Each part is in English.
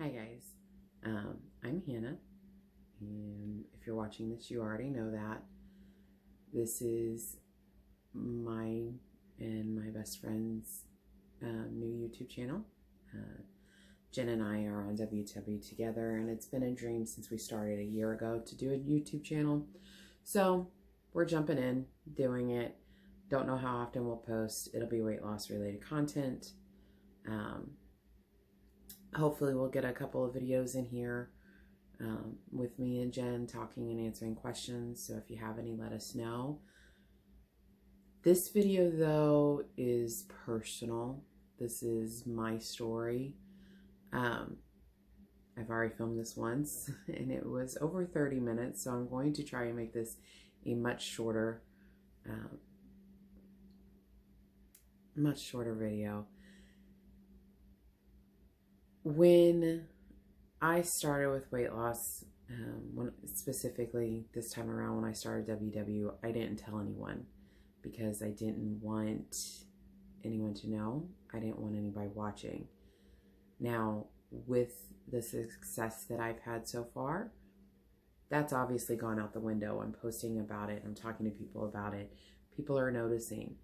Hi guys, I'm Hannah, and if you're watching this, you already know that. This is my and my best friend's new YouTube channel. Jen and I are on WW together, and it's been a dream since we started a year ago to do a YouTube channel. So we're jumping in, doing it. Don't know how often we'll post. It'll be weight loss related content. Hopefully we'll get a couple of videos in here with me and Jen talking and answering questions. So if you have any, let us know. This video though is personal. This is my story. I've already filmed this once and it was over 30 minutes. So I'm going to try and make this a much shorter video. When I started with weight loss, specifically this time around when I started WW, I didn't tell anyone because I didn't want anyone to know. I didn't want anybody watching. Now, with the success that I've had so far, that's obviously gone out the window. I'm posting about it. I'm talking to people about it. People are noticing.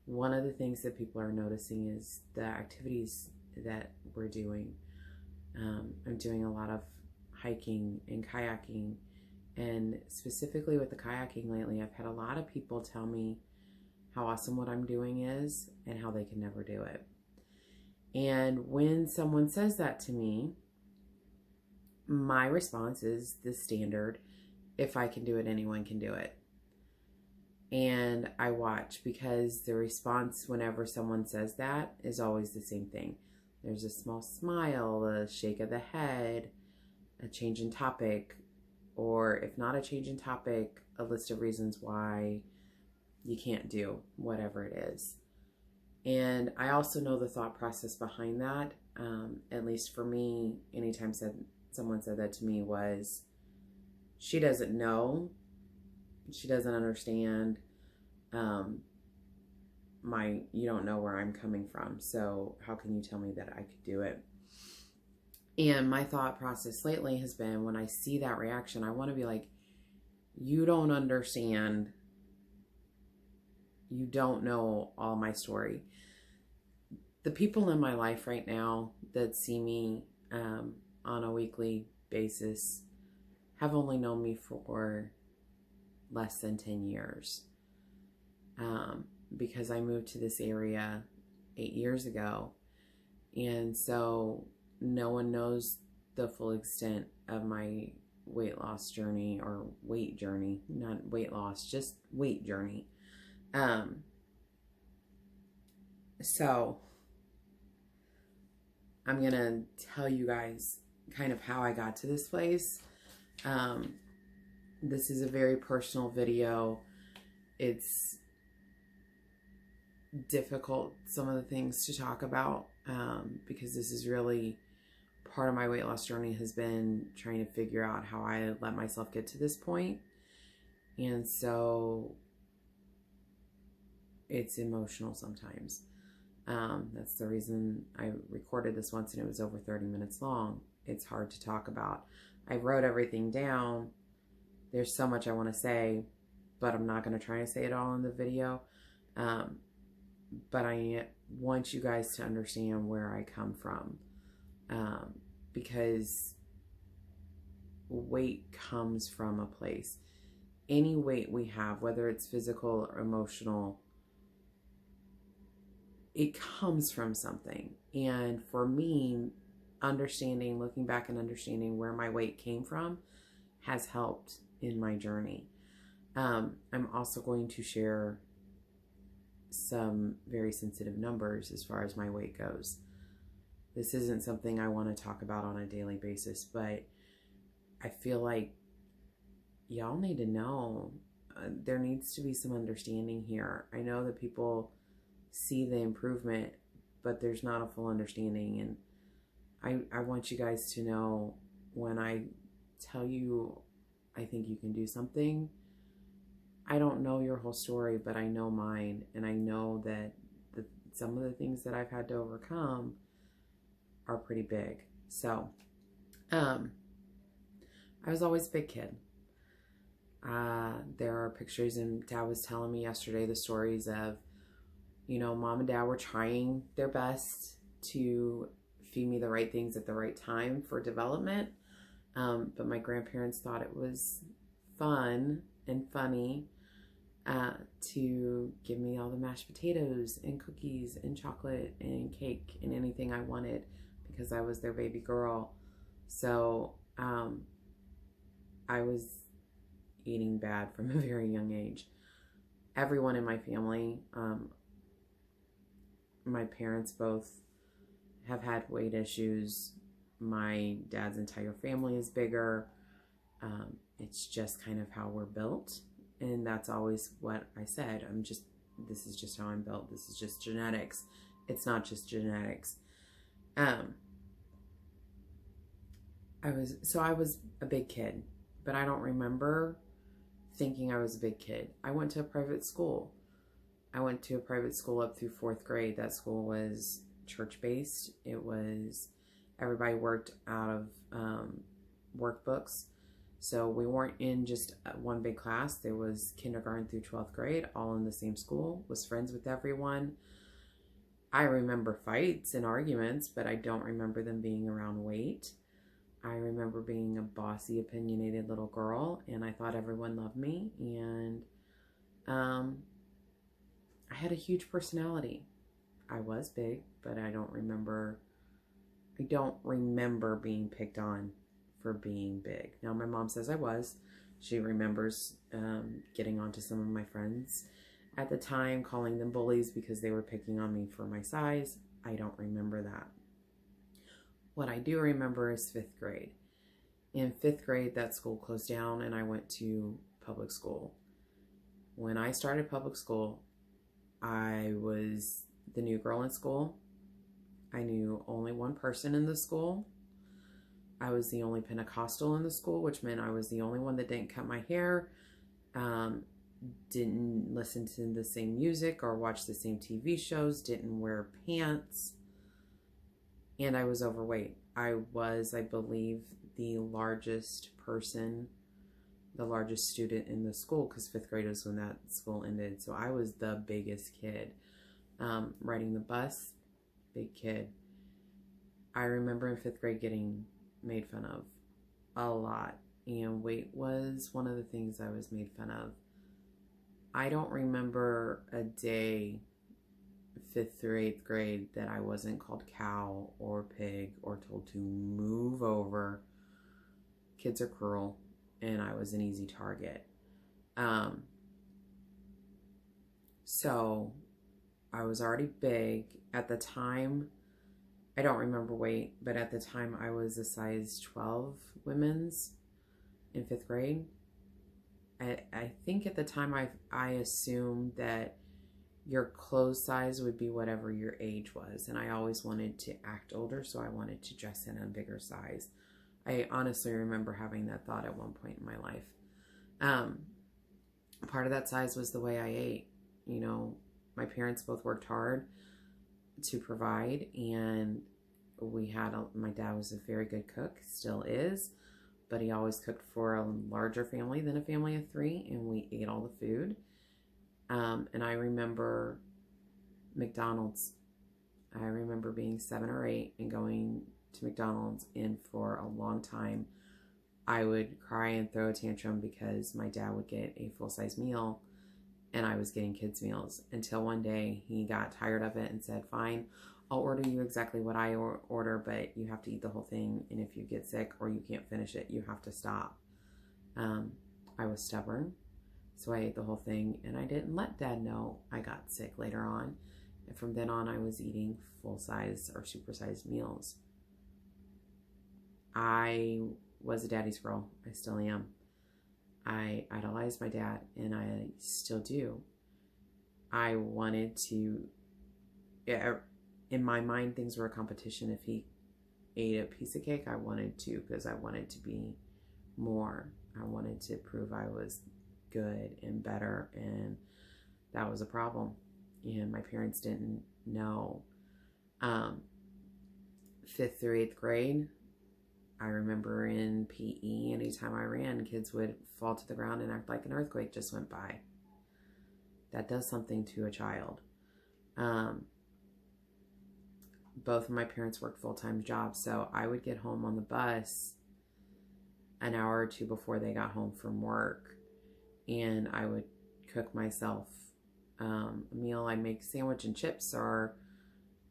One of the things that people are noticing is the activities that we're doing. I'm doing a lot of hiking and kayaking, and specifically with the kayaking lately, I've had a lot of people tell me how awesome what I'm doing is and how they can never do it. And when someone says that to me, my response is the standard: if I can do it, anyone can do it. And I watch, because the response whenever someone says that is always the same thing. There's a small smile, a shake of the head, a change in topic, or if not a change in topic, a list of reasons why you can't do whatever it is. And I also know the thought process behind that. At least for me, anytime someone said that to me, was she doesn't know, she doesn't understand, you don't know where I'm coming from, so how can you tell me that I could do it? And my thought process lately has been, when I see that reaction, I want to be like, you don't understand. You don't know all my story. The people in my life right now that see me on a weekly basis have only known me for less than 10 years. Because I moved to this area 8 years ago. And so no one knows the full extent of my weight loss journey, or weight journey, not weight loss, just weight journey. So I'm going to tell you guys kind of how I got to this place. This is a very personal video. It's difficult, some of the things to talk about, because this is really part of my weight loss journey, has been trying to figure out how I let myself get to this point. And so it's emotional sometimes. That's the reason I recorded this once and it was over 30 minutes long. It's hard to talk about. I wrote everything down. There's so much I want to say, but I'm not going to try and say it all in the video. But I want you guys to understand where I come from, because weight comes from a place. Any weight we have, whether it's physical or emotional, it comes from something. And for me, looking back and understanding where my weight came from has helped in my journey. I'm also going to share some very sensitive numbers as far as my weight goes. This isn't something I want to talk about on a daily basis, but I feel like y'all need to know. There needs to be some understanding here. I know that people see the improvement, but there's not a full understanding. And I want you guys to know, when I tell you I think you can do something, I don't know your whole story, but I know mine, and I know that some of the things that I've had to overcome are pretty big. So Um, I was always a big kid. There are pictures, and Dad was telling me yesterday the stories of, Mom and Dad were trying their best to feed me the right things at the right time for development. But my grandparents thought it was fun and funny to give me all the mashed potatoes and cookies and chocolate and cake and anything I wanted because I was their baby girl. So I was eating bad from a very young age. Everyone in my family, my parents both have had weight issues. My dad's entire family is bigger. It's just kind of how we're built. And that's always what I said. This is just how I'm built. This is just genetics. It's not just genetics. I was a big kid, but I don't remember thinking I was a big kid. I went to a private school. I went to a private school up through 4th grade. That school was church-based. Everybody worked out of workbooks. So we weren't in just one big class. There was kindergarten through 12th grade, all in the same school, was friends with everyone. I remember fights and arguments, but I don't remember them being around weight. I remember being a bossy, opinionated little girl, and I thought everyone loved me, and I had a huge personality. I was big, but I don't remember being picked on for being big. Now, my mom says I was. She remembers getting onto some of my friends at the time, calling them bullies because they were picking on me for my size. I don't remember that. What I do remember is 5th grade. In 5th grade, that school closed down and I went to public school. When I started public school, I was the new girl in school. I knew only one person in the school. I was the only Pentecostal in the school, which meant I was the only one that didn't cut my hair, didn't listen to the same music or watch the same TV shows, didn't wear pants, and I was overweight. I was, I believe, the largest student in the school, because 5th grade was when that school ended. So I was the biggest kid. Riding the bus, big kid. I remember in 5th grade getting made fun of a lot, and weight was one of the things I was made fun of. I don't remember a day 5th through 8th grade that I wasn't called cow or pig or told to move over. Kids are cruel, and I was an easy target. So I was already big at the time. I don't remember weight, but at the time I was a size 12 women's in 5th grade. I think at the time I assumed that your clothes size would be whatever your age was. And I always wanted to act older, so I wanted to dress in a bigger size. I honestly remember having that thought at one point in my life. Part of that size was the way I ate. My parents both worked hard to provide, and my dad was a very good cook, still is, but he always cooked for a larger family than a family of 3, and we ate all the food. And I remember McDonald's. I remember being 7 or 8 and going to McDonald's, and for a long time I would cry and throw a tantrum because my dad would get a full-size meal and I was getting kids' meals, until one day he got tired of it and said, fine, I'll order you exactly what I order, but you have to eat the whole thing, and if you get sick or you can't finish it, you have to stop. I was stubborn, so I ate the whole thing, and I didn't let Dad know I got sick later on. And from then on, I was eating full-size or super-sized meals. I was a daddy's girl. I still am. I idolized my dad, and I still do. I wanted to, in my mind, things were a competition. If he ate a piece of cake, I wanted to, because I wanted to be more. I wanted to prove I was good and better, and that was a problem. And my parents didn't know. 5th through 8th grade, I remember in PE, anytime I ran, kids would fall to the ground and act like an earthquake just went by. That does something to a child. Both of my parents worked full-time jobs, so I would get home on the bus an hour or two before they got home from work, and I would cook myself a meal. I'd make sandwich and chips or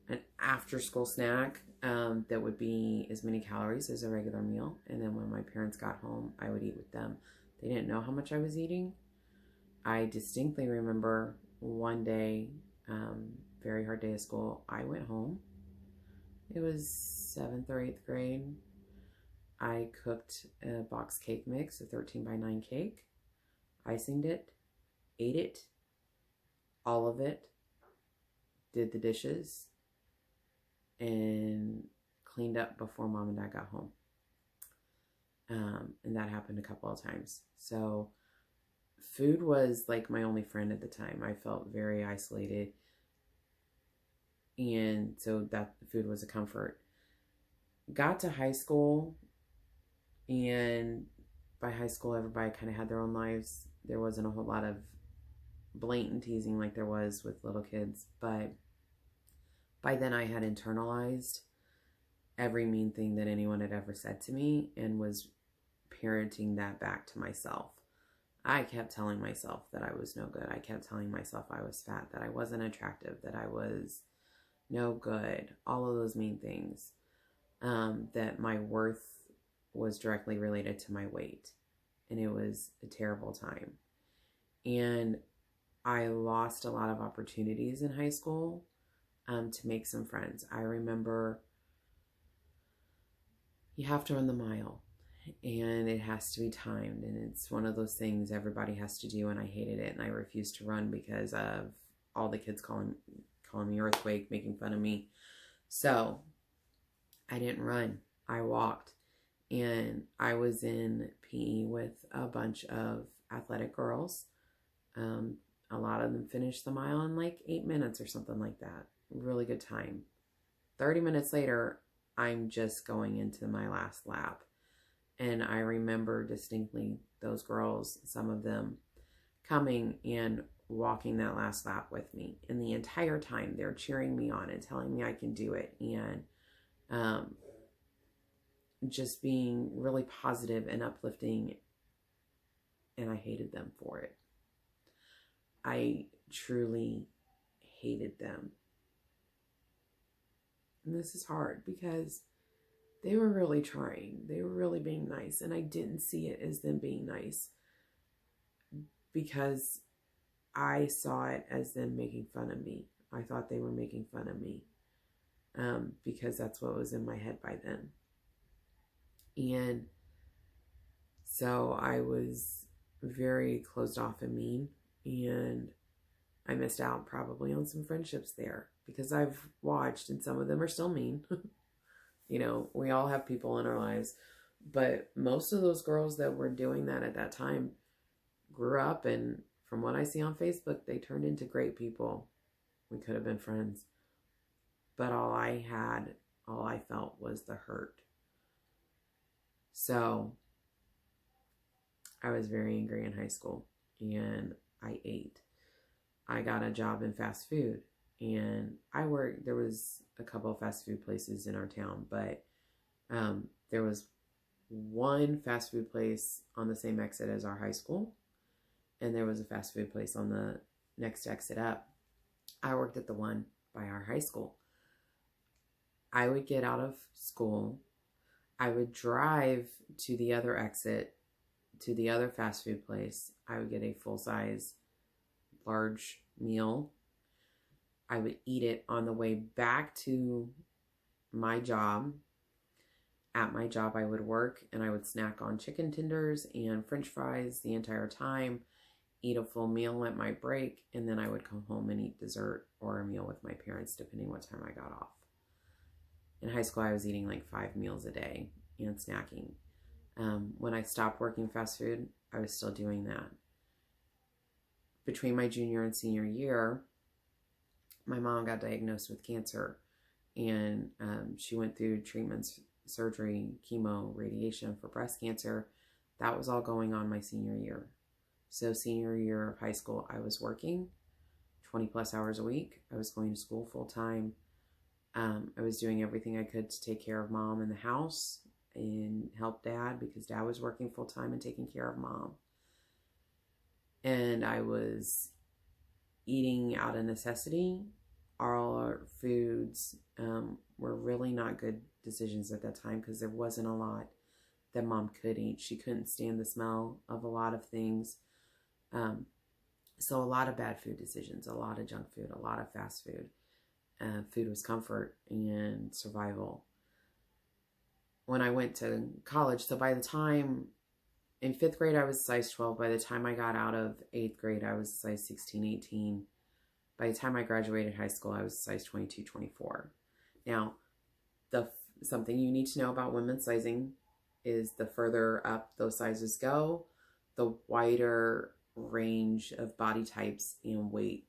an after-school snack that would be as many calories as a regular meal, and then when my parents got home, I would eat with them. They didn't know how much I was eating. I distinctly remember one day, very hard day of school, I went home. It was 7th or 8th grade. I cooked a box cake mix, a 13 by 9 cake, icinged it, ate it, all of it, did the dishes, and cleaned up before Mom and Dad got home. And that happened a couple of times. So food was like my only friend at the time. I felt very isolated. And so that food was a comfort. Got to high school, and by high school, everybody kind of had their own lives. There wasn't a whole lot of blatant teasing like there was with little kids. But by then I had internalized every mean thing that anyone had ever said to me and was parenting that back to myself. I kept telling myself that I was no good. I kept telling myself I was fat, that I wasn't attractive, that I was no good, all of those mean things, that my worth was directly related to my weight. And it was a terrible time. And I lost a lot of opportunities in high school to make some friends. I remember you have to run the mile, and it has to be timed, and it's one of those things everybody has to do, and I hated it, and I refused to run because of all the kids calling me earthquake, making fun of me. So I didn't run. I walked, and I was in PE with a bunch of athletic girls. A lot of them finished the mile in like 8 minutes or something like that. Really good time. 30 minutes later, I'm just going into my last lap. And I remember distinctly those girls, some of them, coming and walking that last lap with me. And the entire time they're cheering me on and telling me I can do it. And just being really positive and uplifting. And I hated them for it. I truly hated them. And this is hard because they were really trying. They were really being nice. And I didn't see it as them being nice because I saw it as them making fun of me. I thought they were making fun of me because that's what was in my head by then. And so I was very closed off and mean, and I missed out probably on some friendships there because I've watched, and some of them are still mean. You know, we all have people in our lives, but most of those girls that were doing that at that time grew up, and from what I see on Facebook, they turned into great people. We could have been friends, but all I felt was the hurt. So I was very angry in high school, and I ate. I got a job in fast food, and there was a couple of fast food places in our town, but there was one fast food place on the same exit as our high school, and there was a fast food place on the next exit up. I worked at the one by our high school. I would get out of school. I would drive to the other exit, to the other fast food place. I would get a full-size, large meal. I would eat it on the way back to my job. At my job, I would work, and I would snack on chicken tenders and French fries the entire time, eat a full meal at my break, and then I would come home and eat dessert or a meal with my parents, depending what time I got off. In high school, I was eating like 5 meals a day and snacking. When I stopped working fast food, I was still doing that. Between my junior and senior year, my mom got diagnosed with cancer, and she went through treatments surgery, chemo, radiation for breast cancer. That was all going on my senior year. So senior year of high school, I was working 20 plus hours a week. I was going to school full time. I was doing everything I could to take care of mom in the house and help dad, because dad was working full time and taking care of mom. And I was eating out of necessity. All our foods were really not good decisions at that time, because there wasn't a lot that mom could eat. She couldn't stand the smell of a lot of things. So a lot of bad food decisions, a lot of junk food, a lot of fast food. Food was comfort and survival. When I went to college, so by the time in 5th grade, I was size 12. By the time I got out of 8th grade, I was size 16, 18. By the time I graduated high school, I was size 22, 24. Now, something you need to know about women's sizing is the further up those sizes go, the wider range of body types and weight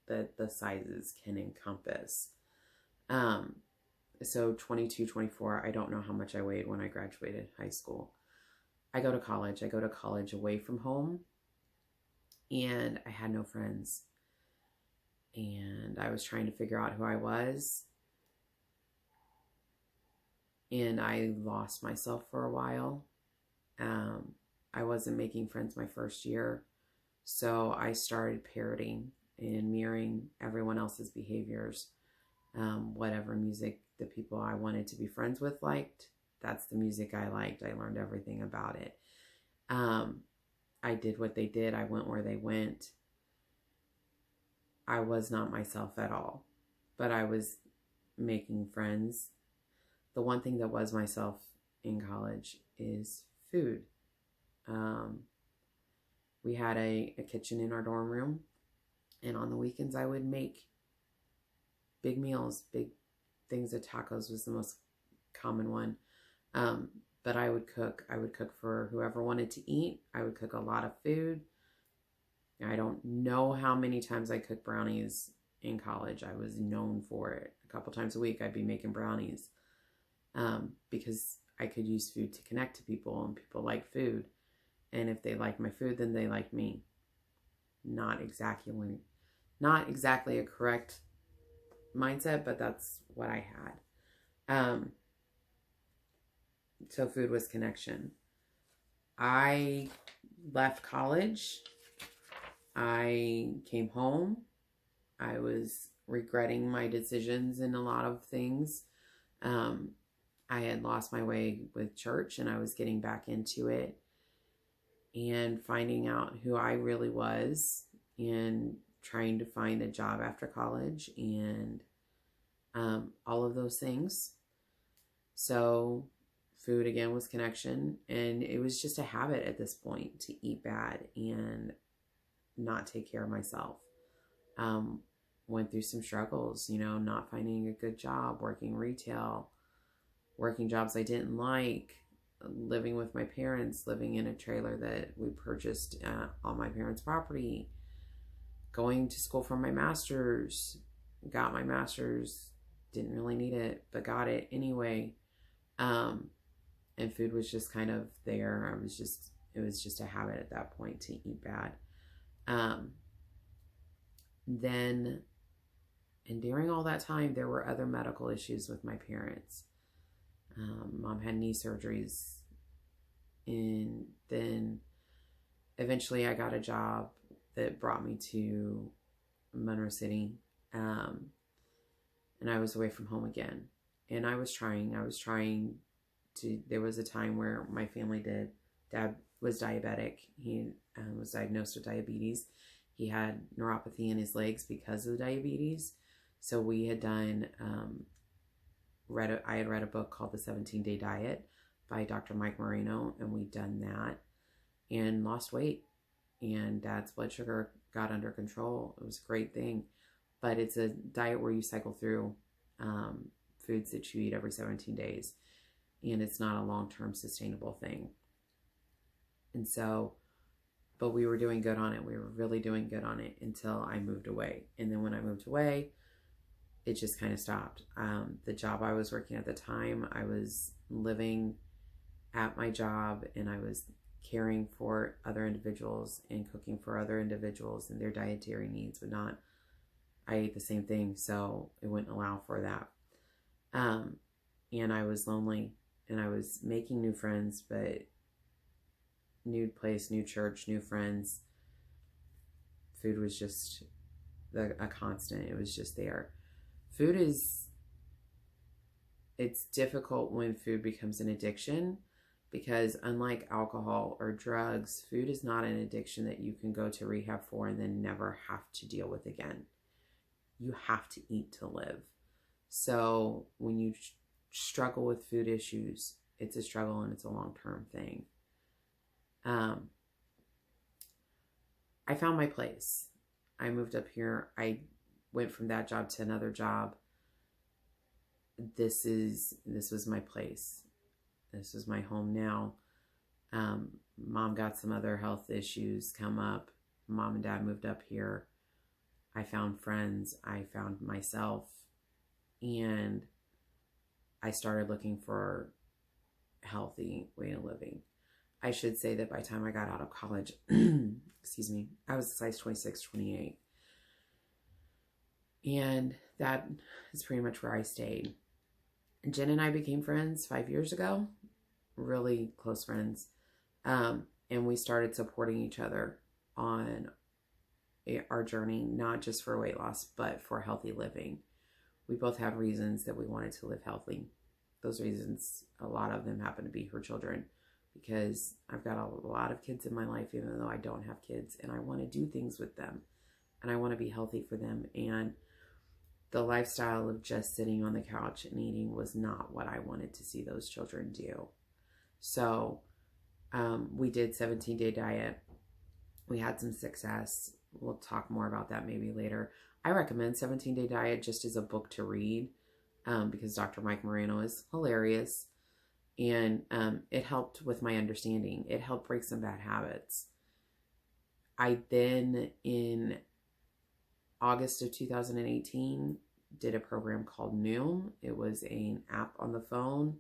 that the sizes can encompass. So 22, 24, I don't know how much I weighed when I graduated high school. I go to college away from home, and I had no friends. And I was trying to figure out who I was. And I lost myself for a while. I wasn't making friends my first year. So I started parroting and mirroring everyone else's behaviors. Whatever music the people I wanted to be friends with liked, that's the music I liked. I learned everything about it. I did what they did. I went where they went. I was not myself at all, but I was making friends. The one thing that was myself in college is food. We had a kitchen in our dorm room, and on the weekends I would make big meals, big things. Of tacos was the most common one. But I would cook. I would cook for whoever wanted to eat. I would cook a lot of food. I don't know how many times I cooked brownies in college. I was known for it. A couple times a week I'd be making brownies because I could use food to connect to people, and people like food. And if they like my food, then they like me. Not exactly a correct mindset, but that's what I had. So food was connection. I left college. I came home. I was regretting my decisions in a lot of things. I had lost my way with church, and I was getting back into it and finding out who I really was, and trying to find a job after college, and all of those things. So food again was connection, and it was just a habit at this point to eat bad and not take care of myself. Went through some struggles, not finding a good job, working retail, working jobs I didn't like, living with my parents, living in a trailer that we purchased on my parents' property, going to school for my master's, got my master's, didn't really need it, but got it anyway. And food was just kind of there. It was just a habit at that point to eat bad. Then, and during all that time, there were other medical issues with my parents. Mom had knee surgeries, and then eventually I got a job that brought me to Monroe City, and I was away from home again. And I was trying to, there was a time where my family Dad was diabetic. He was diagnosed with diabetes. He had neuropathy in his legs because of the diabetes. So we had done, I had read a book called The 17-Day Diet by Dr. Mike Moreno, and we'd done that and lost weight. And Dad's blood sugar got under control. It was a great thing. But it's a diet where you cycle through foods that you eat every 17 days. And it's not a long-term sustainable thing. And so, but we were doing good on it. We were really doing good on it until I moved away. And then when I moved away, it just kind of stopped. The job I was working at the time, I was living at my job, and I was caring for other individuals and cooking for other individuals, and their dietary needs would not, I ate the same thing, so it wouldn't allow for that. And I was lonely, and I was making new friends, but new place, new church, new friends. Food was just a constant. It was just there. It's difficult when food becomes an addiction, because unlike alcohol or drugs, food is not an addiction that you can go to rehab for and then never have to deal with again. You have to eat to live. So when you struggle with food issues, it's a struggle, and it's a long-term thing. I found my place. I moved up here. I went from that job to another job. This was my place. This is my home now. Mom got some other health issues come up. Mom and Dad moved up here. I found friends. I found myself. And I started looking for a healthy way of living. I should say that by the time I got out of college, excuse me, I was a size 26, 28. And that is pretty much where I stayed. Jen and I became friends 5 years ago, really close friends. And we started supporting each other on our journey, not just for weight loss, but for healthy living. We both have reasons that we wanted to live healthy. Those reasons, a lot of them happen to be her children, because I've got a lot of kids in my life, even though I don't have kids, and I want to do things with them, and I want to be healthy for them. And the lifestyle of just sitting on the couch and eating was not what I wanted to see those children do. So we did 17-day diet. We had some success. We'll talk more about that maybe later. I recommend 17-day diet just as a book to read, because Dr. Mike Moreno is hilarious. And it helped with my understanding. It helped break some bad habits. I then, in August of 2018, did a program called Noom. It was an app on the phone.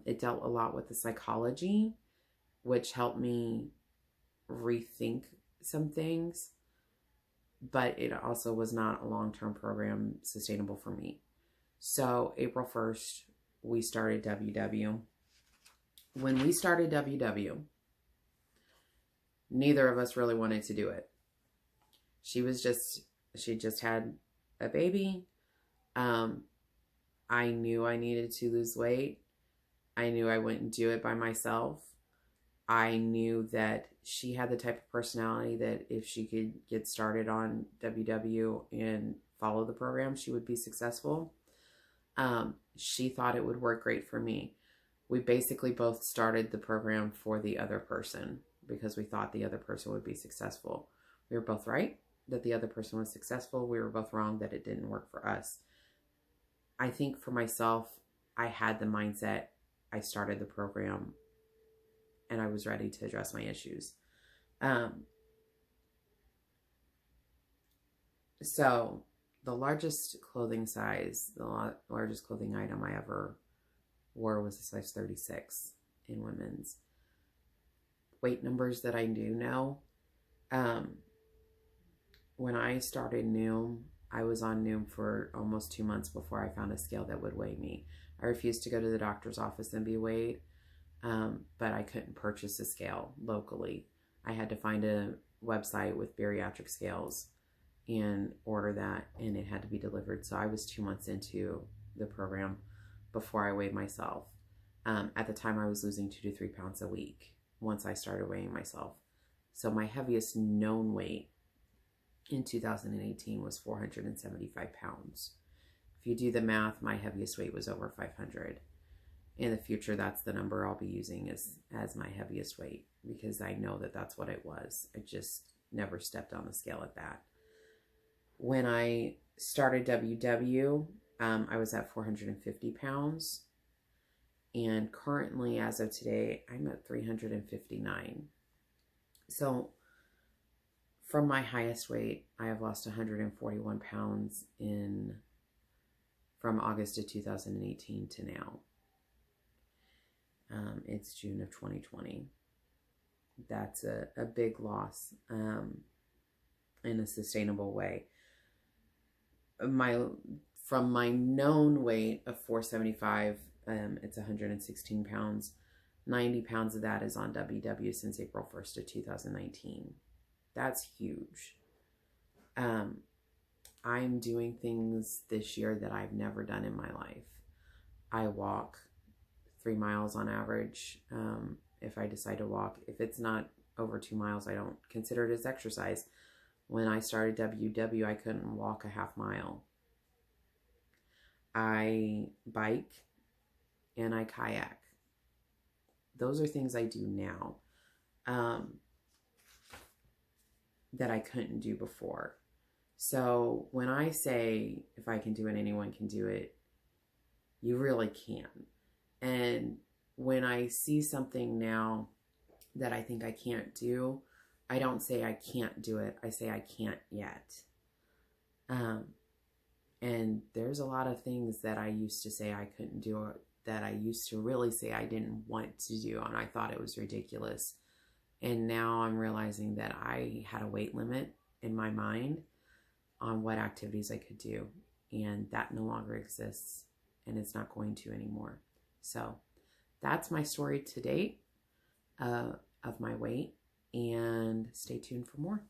It dealt a lot with the psychology, which helped me rethink some things. But it also was not a long-term program sustainable for me. So April 1st, we started WW. When we started WW, neither of us really wanted to do it. She just had a baby. I knew I needed to lose weight. I knew I wouldn't do it by myself. I knew that she had the type of personality that if she could get started on WW and follow the program, she would be successful. She thought it would work great for me. We basically both started the program for the other person because we thought the other person would be successful. We were both right that the other person was successful. We were both wrong that it didn't work for us. I think for myself, I had the mindset. I started the program and I was ready to address my issues. So the largest clothing size, the largest clothing item I ever wore was a size 36 in women's. Weight numbers that I do know. When I started Noom, I was on Noom for almost 2 months before I found a scale that would weigh me. I refused to go to the doctor's office and be weighed, but I couldn't purchase a scale locally. I had to find a website with bariatric scales and order that, and it had to be delivered. So I was 2 months into the program before I weighed myself. At the time, I was losing 2 to 3 pounds a week once I started weighing myself. So my heaviest known weight in 2018 was 475 pounds. If you do the math, my heaviest weight was over 500. In the future, that's the number I'll be using as my heaviest weight, because I know that that's what it was. I just never stepped on the scale at that. When I started WW, I was at 450 pounds. And currently, as of today, I'm at 359. So from my highest weight, I have lost 141 pounds in from August of 2018 to now. It's June of 2020. That's a big loss in a sustainable way. From my known weight of 475, it's 116 pounds. 90 pounds of that is on WW since April 1st of 2019. That's huge. I'm doing things this year that I've never done in my life. I walk 3 miles on average. If I decide to walk, if it's not over 2 miles, I don't consider it as exercise. When I started WW, I couldn't walk a half mile. I bike and I kayak. Those are things I do now that I couldn't do before. So when I say if I can do it, anyone can do it, you really can. And when I see something now that I think I can't do, I don't say I can't do it. I say I can't yet. And there's a lot of things that I used to say I couldn't do, that I used to really say I didn't want to do, and I thought it was ridiculous. And now I'm realizing that I had a weight limit in my mind on what activities I could do, and that no longer exists, and it's not going to anymore. So that's my story to date of my weight, and stay tuned for more.